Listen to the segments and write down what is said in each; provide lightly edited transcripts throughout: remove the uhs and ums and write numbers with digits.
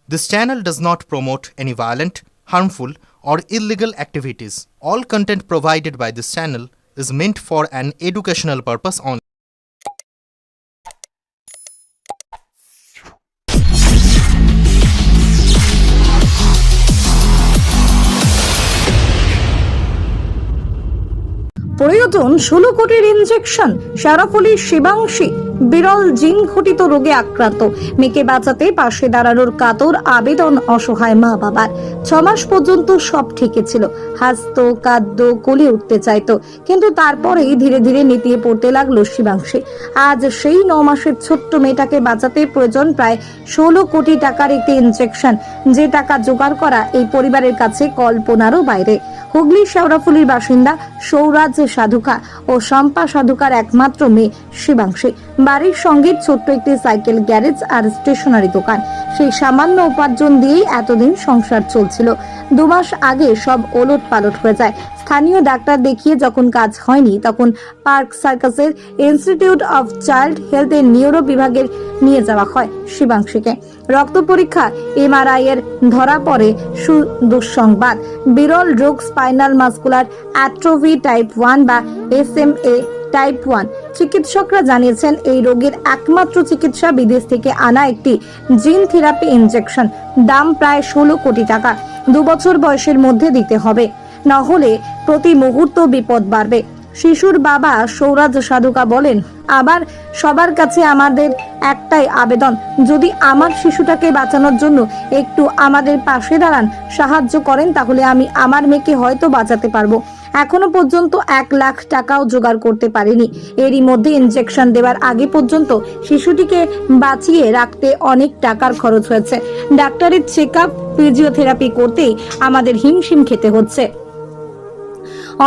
This channel does not promote any violent, harmful, or illegal activities. All content provided by this channel is meant for an educational purpose only. প্রয়োজন 16 কোটির injection. শেওড়াফুলির শিবাংশী বিরল জিন ঘটিত রোগে আক্রান্ত। মেয়েকে বাঁচাতে পাশে দাঁড়ানোর কাতর আবেদন অসহায় মা বাবার। 6 মাস পর্যন্ত সব ঠিকই ছিল, হাসতো কাঁদতো কোলে উঠতে চাইতো, কিন্তু তারপরেই ধীরে ধীরে নেতিয়ে পড়তে লাগলো শিবাংশী। আজ সেই 9 মাসের ছোট্ট মেয়েটাকে বাঁচাতে প্রয়োজন প্রায় 16 কোটি টাকার একটি ইনজেকশন, যে টাকা জোগাড় করা এই পরিবারের কাছে কল্পনারও বাইরে। হুগলি শেওড়াফুলির বাসিন্দা সৌরাজ সাধুকা ও শম্পা সাধুকার একমাত্র মেয়ে শিবাংশী। বাড়ির সঙ্গে ছোট্ট একটি সাইকেল গ্যারেজ আর স্টেশনারি দোকান। সেই সামান্য উপার্জন দিয়েই এতদিন সংসার চলছিল। 2 মাস আগে সব ওলট পালট হয়ে যায়। স্থানীয় ডাক্তার দেখিয়ে যখন কাজ হয়নি, তখন পার্ক সার্কাসের ইনস্টিটিউট অফ চাইল্ড হেলথের নিউরো বিভাগের নিয়ে যাওয়া হয় শিবাংশীকে। রক্ত পরীক্ষা এমআরআই এর ধরা পড়ে দুঃসংবাদ, বিরল রোগ স্পাইনাল মাসকুলার অ্যাট্রোফি টাইপ 1 বা SMA টাইপ 1। চিকিৎসকরা জানিয়েছেন এই রোগের একমাত্র চিকিৎসা বিদেশ থেকে আনা একটি জিন থেরাপি ইনজেকশন। দাম প্রায় 16 কোটি টাকা। 2 বছর বয়সের মধ্যে দিতে হবে, না হলে প্রতি মুহূর্ত বিপদ বাড়বে। শিশুর বাবা সৌরাজ সাধুকা বলেন, আবার সবার কাছে আমাদের একটাই আবেদন, যদি আমার শিশুটাকে বাঁচানোর জন্য একটু আমাদের পাশে দাঁড়ান, সাহায্য করেন, তাহলে আমি আমার মেয়েকে হয়তো বাঁচাতে পারবো। এখনো পর্যন্ত 1 লাখ টাকাও জোগাড় করতে পারিনি। এরই মধ্যে ইনজেকশন দেওয়ার আগে পর্যন্ত শিশুটিকে বাঁচিয়ে রাখতে অনেক টাকার খরচ হয়েছে। ডাক্তারের চেকআপ, ফিজিওথেরাপি করতেই আমাদের হিমশিম খেতে হচ্ছে।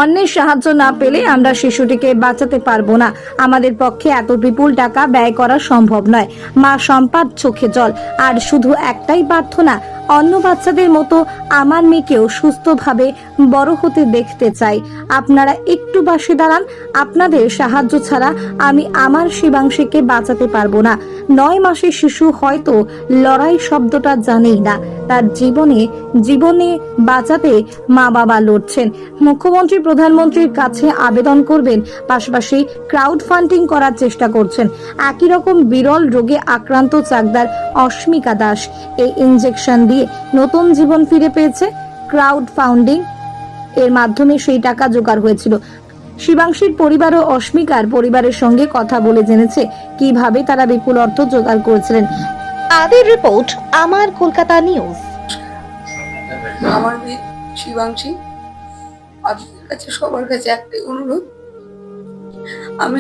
অন্যের সাহায্য না পেলে আমরা শিশুটিকে বাঁচাতে পারবো না। আমাদের পক্ষে এত বিপুল টাকা ব্যয় করা সম্ভব নয়। মা শম্পার চোখে জল, আর শুধু একটাই প্রার্থনা, অন্য বাচ্চাদের মতো আমার মেয়েকেও সুস্থভাবে বড় হতে দেখতে চাই। আপনারা একটু পাশে দাঁড়ান। আপনাদের সাহায্য ছাড়া আমি আমার শিবাংশীকে বাঁচাতে পারবো না। 9 মাসের শিশু হয়তো লড়াই শব্দটা জানেই না। তার জীবনে বাঁচাতে মা বাবা লড়ছেন। মুখ্যমন্ত্রী প্রধানমন্ত্রীর কাছে আবেদন করবেন, পাশাপাশি ক্রাউড ফান্ডিং করার চেষ্টা করছেন। একই রকম বিরল রোগে আক্রান্ত চাকদার অস্মিকা দাস এই ইনজেকশন দিয়ে নতুন জীবন ফিরে পেয়েছে। ক্রাউড ফান্ডিং এর মাধ্যমে সেই টাকা জোগাড় হয়েছিল। শিবাংশীর পরিবার ও অস্মিকার পরিবারের সঙ্গে কথা বলে জেনেছে কিভাবে তারা বিপুল অর্থ জোগাড় করেছিলেন। আদির রিপোর্ট, আমার কলকাতা নিউজ। আমার মেয়ে শিবাংশী, আপনাদের কাছে সবার কাছে একটাই অনুরোধ, আমি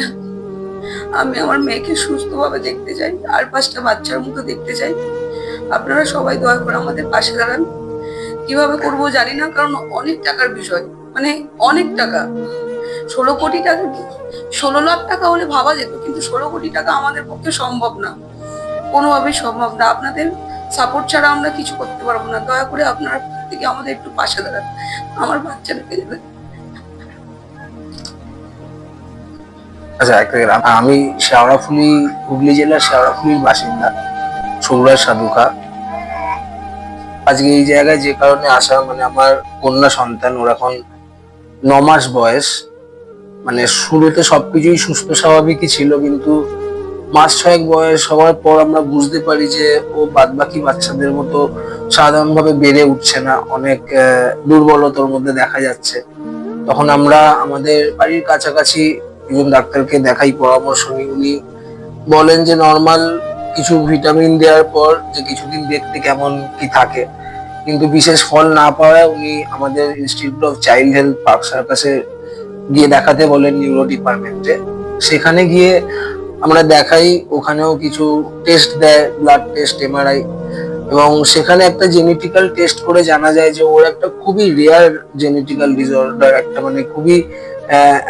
আমি আমার মেয়েকে সুস্থভাবে দেখতে চাই, আর 5টা বাচ্চার মতো দেখতে চাই। আপনারা সবাই দয়া করে আমাদের পাশে দাঁড়ান। কিভাবে করবো জানি না, কারণ অনেক টাকার বিষয়, মানে অনেক টাকা। 16 কোটি টাকা কি 16 লাখ টাকা হলে ভাবা যেত, কিন্তু 16 কোটি টাকা আমাদের পক্ষে সম্ভব না, কোনোভাবেই সম্ভব না। আপনাদের সাপোর্ট ছাড়া আমরা কিছু করতে পারবো না। দয়া করে আপনারা থেকে আমাদের একটু পাশে দাঁড়ান, আমার বাচ্চাটাকে দেবেন। আচ্ছা, আমি শেওড়াফুলি, হুগলি জেলার শেওড়াফুলির বাসিন্দা সৌরাজ সাধুকা। আজকে এই জায়গায় যে কারণে আসা, মানে আমার কন্যা সন্তান, ওর এখন 9 মাস বয়স। মানে শুরুতে সবকিছুই সুস্থ স্বাভাবিকই ছিল, কিন্তু মাস 6 বয়স হওয়ার পর আমরা বুঝতে পারি যে ও বাদবাকি বাচ্চাদের মতো সাধারণভাবে বেড়ে উঠছে না, অনেক দুর্বলতার মধ্যে দেখা যাচ্ছে। তখন আমরা আমাদের বাড়ির কাছাকাছি একজন ডাক্তারকে দেখাই, পরামর্শ নিই। উনি বলেন যে নর্মাল কিছু ভিটামিন দেওয়ার পর যে কিছুদিন দেখতে কেমন কি থাকে, কিন্তু বিশেষ ফল না পাওয়ায় উনি আমাদের institute of child health park সার্কাসে গিয়ে দেখাতে বলেন, নিউরো ডিপার্টমেন্টে। সেখানে গিয়ে আমরা দেখাই, ওখানেও কিছু টেস্ট দেয়, ব্লাড টেস্ট, এমআরআই, এবং সেখানে একটা জেনেটিক্যাল টেস্ট করে জানা যায় যে ওর একটা খুবই রেয়ার জেনেটিক্যাল ডিসঅর্ডার, একটা মানে খুবই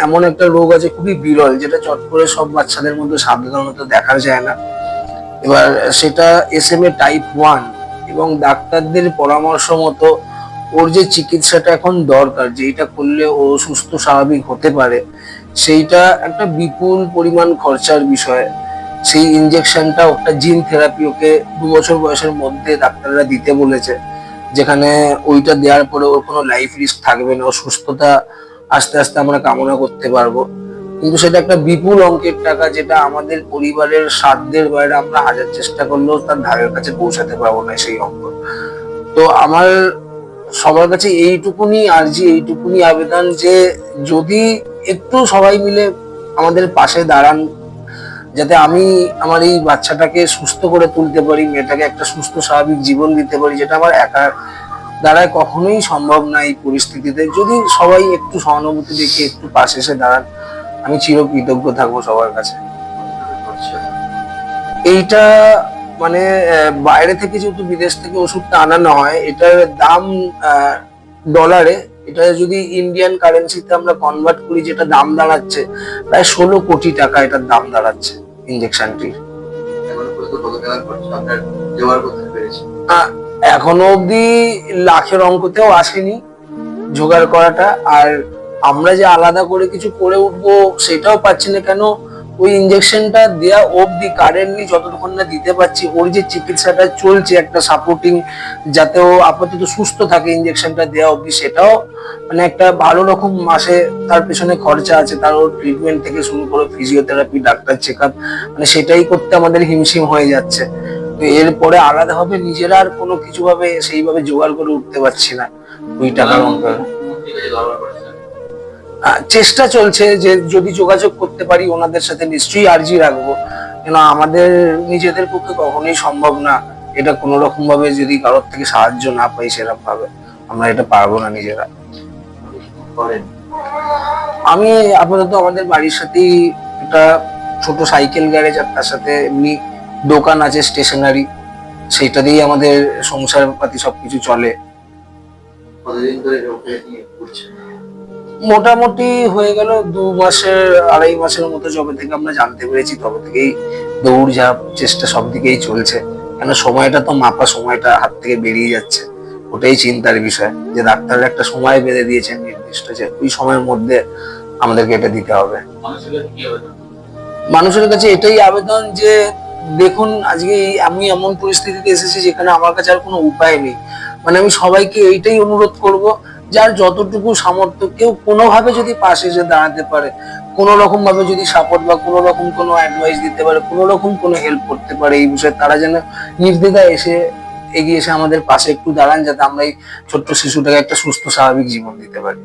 এমন একটা রোগ আছে, খুবই বিরল, যেটা চট করে সব বাচ্চাদের মধ্যে সাধারণত দেখা যায় না। এবার সেটা SMA টাইপ 1, এবং ডাক্তারদের পরামর্শ মতো ওর যে চিকিৎসাটা এখন দরকার, যেটা করলে ও সুস্থ স্বাভাবিক হতে পারে, সেইটা একটা বিপুল পরিমাণ খরচার বিষয়। সেই ইনজেকশনটা একটা জিন থেরাপি ওকে 2 বছর বয়সের মধ্যে ডাক্তাররা দিতে বলেছে, যেখানে ওইটা দেওয়ার পরে ওর কোনো লাইফ রিস্ক থাকবে না, ও সুস্থতা আস্তে আস্তে আমরা কামনা করতে পারবো। কিন্তু সেটা একটা বিপুল অঙ্কের টাকা, যেটা আমাদের পরিবারের সাধ্যের বাইরে, আমরা হাজার চেষ্টা করলেও তার ধারের কাছে পৌঁছাতে পারবো না সেই অঙ্ক। তো আমার সবার কাছে এইটুকুনি আর্জি, এইটুকুনি আবেদন যে যদি একটু সবাই মিলে আমাদের পাশে দাঁড়ান, যাতে আমি আমার এই বাচ্চাটাকে সুস্থ করে তুলতে পারি, মেয়েটাকে একটা সুস্থ স্বাভাবিক জীবন দিতে পারি, যেটা আমার একার দ্বারায় কখনোই সম্ভব না। এই পরিস্থিতিতে যদি সবাই একটু সহানুভূতি দেখে একটু পাশে এসে দাঁড়ান, আমি চিরকৃতজ্ঞ থাকবো সবার কাছে। এইটা মানে বাইরে থেকে যেহেতু বিদেশ থেকে ওষুধটা আনানো হয়, এটার দাম ডলারে, এটা যদি ইন্ডিয়ান কারেন্সিতে আমরা কনভার্ট করি, যেটা দাম দাঁড়াচ্ছে প্রায় 16 কোটি টাকা এটার দাম দাঁড়াচ্ছে ইনজেকশনটির। এখনো অব্দি লাখের অঙ্কতেও আসেনি জোগাড় করাটা। আর আমরা যে আলাদা করে কিছু করে উঠবো সেটাও পাচ্ছি না। কেন, ওই ইনজেকশনটা দেয়া অব্দি কারেন্টলি যতক্ষণ না দিতে পারছি, ওর যে চিকিৎসাটা চলছে একটা সাপোর্টিং, যাতে ও আপাতত সুস্থ থাকে ইনজেকশনটা দেওয়া অব্দি, সেটাও মানে একটা ভালো রকম মাসে তার পেছনে খরচা আছে। তার ওর ট্রিটমেন্ট থেকে শুরু করে ফিজিওথেরাপি, ডাক্তার চেক আপ, মানে সেটাই করতে আমাদের হিমশিম হয়ে যাচ্ছে। তো এরপরে আলাদা ভাবে নিজেরা আর কোনো কিছু ভাবে সেইভাবে জোগাড় করে উঠতে পারছি না ওই টাকার অঙ্ক। চেষ্টা চলছে যে যদি যোগাযোগ করতে পারি ওনাদের সাথে নিশ্চয়ই আর্জি রাখবো, কেন আমাদের নিজেদের পক্ষে কখনোই সম্ভব না এটা কোনো রকম ভাবে যদি কারোর থেকে সাহায্য না পাই সেরকম ভাবে, আমরা এটা পারবো না নিজেরা। আমি আপাতত আমাদের বাড়ির সাথেই একটা ছোট সাইকেল গ্যারেজ, আর তার সাথে এমনি দোকান আছে স্টেশনারি, সেইটা দিয়েই আমাদের সংসার পাতি সবকিছু চলে। মোটামুটি হয়ে গেল 2 মাসের 2.5 মাসের মতো, যবে থেকে আমরা জানতে পেরেছি তবে থেকেই দৌড়ঝাঁপ চেষ্টা সব দিকেই চলছে। কেন সময়টা তো মাপা, সময়টা হাত থেকে বেরিয়ে যাচ্ছে, ওটাই চিন্তার বিষয় যে ডাক্তাররা একটা সময় বেঁধে দিয়েছেন নির্দিষ্ট, যে ওই সময়ের মধ্যে আমাদেরকে এটা দিতে হবে। মানুষের কাছে এটাই আবেদন যে দেখুন, আজকে আমি এমন পরিস্থিতিতে এসেছি যেখানে আমার কাছে আর কোনো উপায় নেই। মানে আমি সবাইকে এইটাই অনুরোধ করব, যার যতটুকু সামর্থ্য, কেউ কোনোভাবে যদি পাশে এসে দাঁড়াতে পারে, কোনো রকম ভাবে যদি সাপোর্ট বা কোনো রকম কোনো অ্যাডভাইস দিতে পারে, কোনো রকম কোনো হেল্প করতে পারে এই বিষয়ে, তারা যেন নির্দ্বিধায় এগিয়ে এসে আমাদের পাশে একটু দাঁড়ান, যাতে আমরা এই ছোট্ট শিশুটাকে একটা সুস্থ স্বাভাবিক জীবন দিতে পারি।